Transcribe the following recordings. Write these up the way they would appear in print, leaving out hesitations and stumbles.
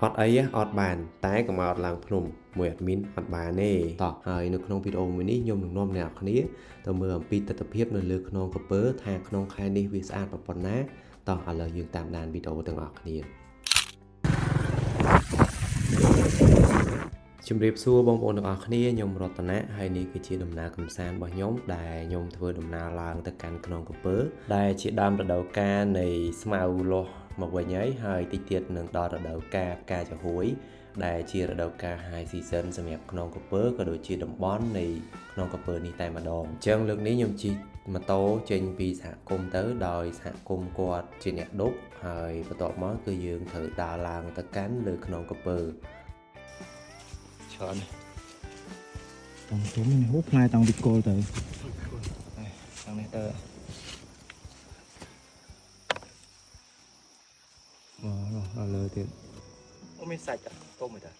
อดไอ้ออดบานแต่ก็มาออดลางพนมมวยอัดมินออดบานเน่ต่อหายนึกน้องวิดีโอวันนี้ยมหนึ่งน้อมแนวคันนี้ต่อเมื่อปีตัดเพียบในเลือกน้องกระเป๋อทางน้องคายนี้วิสอาดปปนนะต่ออะไรยืนตามดานวิดีโอต่างออกคันนี้ជម្រាបសួរបងប្អូនទាំងអស់គ្នាខ្ញុំរតនៈហើយនេះគឺជាដំណើរកំសាន្តរបស់ខ្ញុំដែលខ្ញុំធ្វើដំណើរឡើងទៅកាន់ក្នុងកំពើដែលជាដើមរដូវកាលនៃស្មៅលាស់មកវិញហើយតិចទៀតនឹងដល់រដូវកាលផ្កាចំហួយដែលជារដូវកាល high season សម្រាប់ក្នុងកំពើក៏ដូចជាតំបន់នៃក្នុងកំពើនេះតែម្ដងអញ្ចឹងលើកនេះខ្ញុំជិះម៉ូតូចេញពីសហគមន៍ទៅដោយសហគមន៍គាត់ជាអ្នកឌុបហើយបន្ទាប់មកគឺយើងត្រូវដើរឡើងទៅកាន់លើក្នុងកំពើច្រើនតំទុំនេះហូបផ្លែតាំងពីគល់ទៅតាំងនេះទៅដល់លើទៀតអូមានសាច់ទុំទេ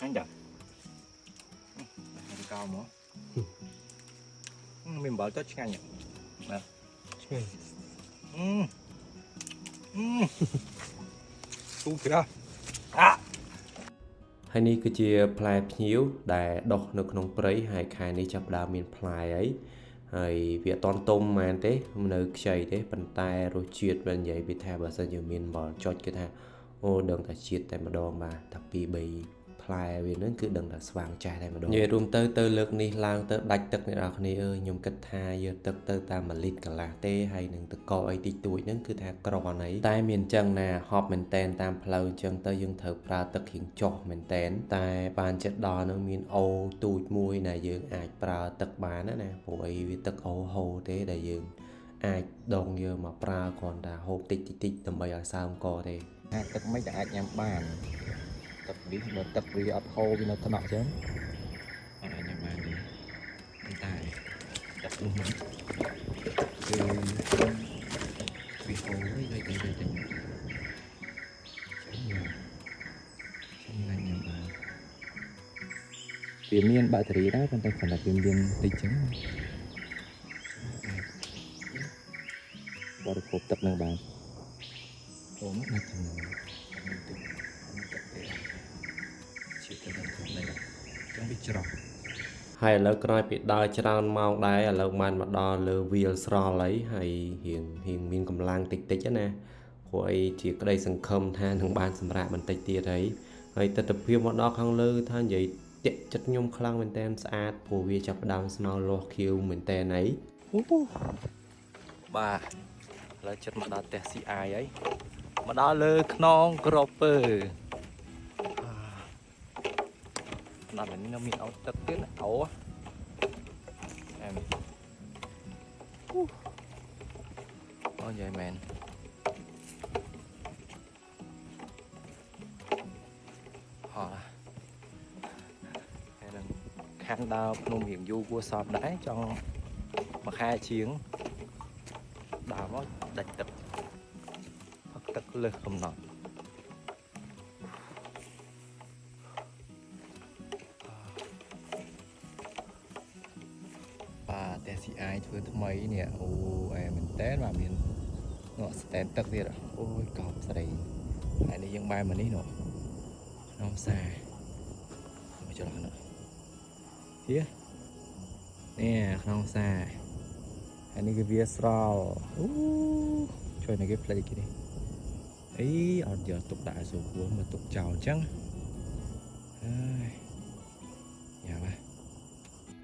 អញចានេះកៅមកមានអំបិលទៅឆ្ងាញ់ណាឆ្ងាញ់ស៊ូក្រាហើយនេះគឺជាផ្លែភ្ញៀវដែលដុះនៅក្នុងព្រៃហើយខែនេះចាប់ផ្ដើមមានផ្លែហើយវាអត់តន់ទុំមែនទេនៅខ្ចីទេប៉ុន្តែរសជាតិវានិយាយពីថាបើសិនជាមានអំបិលចុចគេថាអូដឹងតែជាតិតែម្ដងបាទតែ2 3ផ្លែវានឹងគឺដឹងតែស្វាងចាស់តែម្ដងនិយាយរួមទៅលើកនេះឡើងទៅដាច់ទឹកអ្នកនរគ្នាអើយខ្ញុំគិតថាយកទឹកទៅតាម1លីត្រកន្លះទេហើយនឹងទឹកកកអីតិចតួចហ្នឹងគឺថាក្រអីតែមានអញ្ចឹងណាហប់មែនតែនតាមផ្លូវអញ្ចឹងទៅយើងត្រូវប្រើទឹករៀងចុះមែនតែនតែបានចិត្តដល់នឹងមានអូទូចមួយដែលយើងអាចប្រើទឹកបានណាព្រោះអីវាទឹកអូហូរទេដែលយើងអាចដងយកមកប្រើគ្រាន់តែហូបតិចដើម្បីឲ្យសើមកទេអាចទឹកមិនតែអាចញ៉ាំបានទឹកនេះបើទឹកវាអត់ហូរវានៅថ្នាក់អញ្ចឹងអត់អាចញ៉ាំបានទេតែទឹកនោះមិនគឺវាហូរហើយទៅទៅចាំញ៉ាំបានវាមានបាក់តេរីដែរប៉ុន្តែគ្រាន់តែវាមានតិចអញ្ចឹងបរិភោគទឹកនឹងបានអូមកណាស់ចំណងហើយឥឡូវក្រោយពីដើរច្រើនម៉ោងដែរឥឡូវបានមកដល់លើវាលស្រល់ហើយរៀងមានកម្លាំងតិចណាព្រោះអីជាក្តីសង្ឃឹមថានឹងបានសម្រាប់បន្តិចទៀតហើយទស្សនវិជ្ជាមកដល់ខាងលើថានិយាយតាក់ចិត្តខ្ញុំខ្លាំងមែនតើស្អាតព្រោះវាចាប់ផ្ដើមស្មៅលាស់ខៀវមែនតើបាទឥឡូវចិត្តមកដល់ផ្ទះ CI ហើយមកដល់លើខ្នងក្រពើដល់នេះនៅមានអោទឹកទៀតអូអែមអូយាយមែនហោះហើយនឹងខាងដើរភ្នំរៀងយូរគួរសពដែរចង់មួយខែជាងដើរមកដាច់ទឹកទឹកលើសកំណត់តែ CI ធ្វើថ្មីនេះអូអែមែនតើបាទមាននោះស្តែនទឹកទៀតអូយកោបស្រីហើយនេះយើងបែរមកនេះនោះក្នុងផ្សារមកចុះហ្នឹងហៀនេះក្នុងផ្សារហើយនេះគឺវាស្រល់អូជួយនៅគេផ្លេចគេនេះអីអត់យកទុកដាក់សូគួរមកទុកចោលអញ្ចឹងហើយយ៉ាបាទ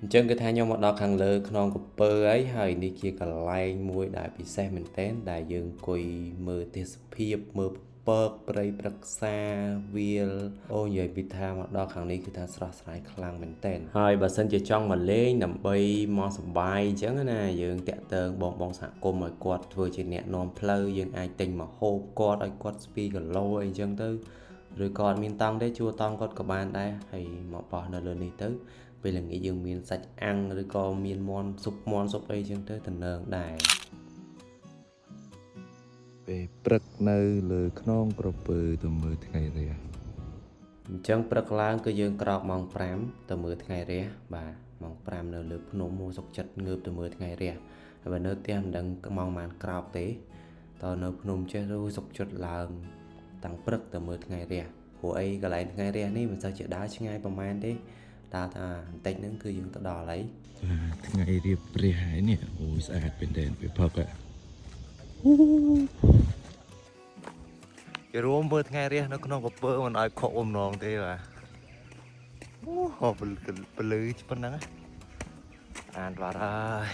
អញ្ចឹងគឺថាខ្ញុំមកដល់ខាងលើក្នុងកំពើហើយនេះជាកន្លែងមួយដែលពិសេសមែនតើដែលយើងអង្គុយមើលទេសភាពមើលពើកព្រៃព្រឹក្សាវាលអូនិយាយពីថាមកដល់ខាងនេះគឺថាស្រស់ស្រាយខ្លាំងមែនតើហើយបើសិនជាចង់មកលេងដើម្បីមកសប្បាយអញ្ចឹងណាយើងតាក់ទងបងសហគមន៍ឲ្យគាត់ធ្វើជាអ្នកនាំផ្លូវយើងអាចទិញមកហូបគាត់ឲ្យគាត់ស្ពីគីឡូអីអញ្ចឹងទៅឬក៏អត់មានតង់ទេជួតង់គាត់ក៏បានដែរហើយមកបោះនៅលើនេះទៅពេលល្ងាចយើងមានសាច់អាំងឬក៏មានមាន់ស៊ុបអីចឹងទៅតំណើងដែរពេលព្រឹកនៅលើខ្នងក្រពើទៅមើលថ្ងៃរះអញ្ចឹងព្រឹកឡើងគឺយើងក្រោកម៉ោង5ទៅមើលថ្ងៃរះបាទម៉ោង5នៅលើភ្នំមួយសុកចិត្តងើបទៅមើលថ្ងៃរះ và nơi tem đang mong màn cào tế tao nơi phnom chế ru dục chốt là tăng bật từ mưa ngày rẻ của ấy cái lại ngày rẻ này mình sao chịu đá chứ ngayประมาณ đấy ta tách nâng cứ dùng tao đỏ lấy ថ្ងៃរៀបព្រះហើយនេះអូយស្អាតមែនទែនវាផឹកគេរួមមើលថ្ងៃរះនៅក្នុងកពើមិនឲ្យខកបំណងទេបាទអូពលឺប៉ុណ្ណឹងអានបាទហើយ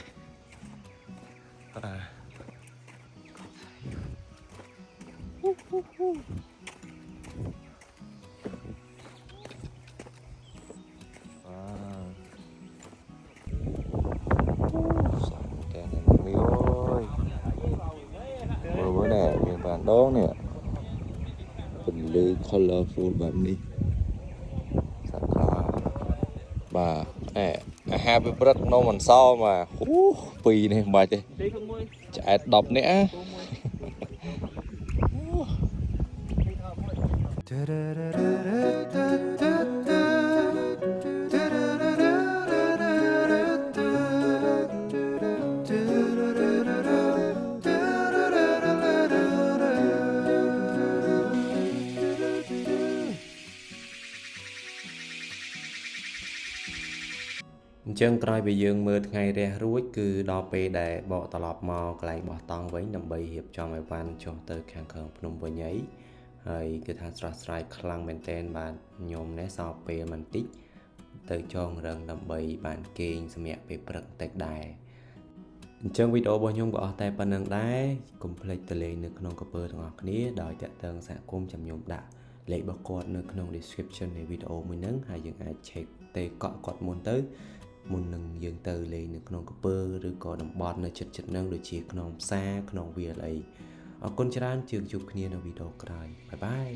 មើលណែមានបានដងនេះពលឺ colorful បែបនេះសាខាបាទអាហារពេលព្រឹកនំអន្សមបាទពីរនេះមិនបាច់ទេឆ្អែត10នាក់ចឹងក្រោយពីយើងមើលថ្ងៃរះរួចគឺដល់ពេលដែលបកត្រឡប់មកកន្លែងបោះតង់វិញដើម្បីរៀបចំឲ្យវ៉ាន់ចុះទៅខាងក្រោមភ្នំវិញហើយគឺថាស្រស់ស្រាយខ្លាំងមែនទែនបាទខ្ញុំនេះសល់ពេលបន្តិចទៅចងរឹងដើម្បីបានគេងសម្រាប់ពេលព្រឹកបន្តិចដែរអញ្ចឹងវីដេអូរបស់ខ្ញុំក៏អស់តែប៉ុណ្្នឹងដែរកុំភ្លេចទៅលេងនៅក្នុងកពើទាំងអស់គ្នាដោយតាក់ទងសហគមន៍ចាំខ្ញុំដាក់លេខរបស់គាត់នៅក្នុង description នៃវីដេអូមួយហ្នឹងហើយយើងអាច check ទេកក់គាត់មុននឹងយើងទៅលេងនៅក្នុងកពើឬក៏តំបន់នៅជិតហ្នឹងដូចជាក្នុងផ្សារក្នុងវាលអីអរគុណច្រើនជឿជួបគ្នានៅវីដេអូក្រោយបាយបាយ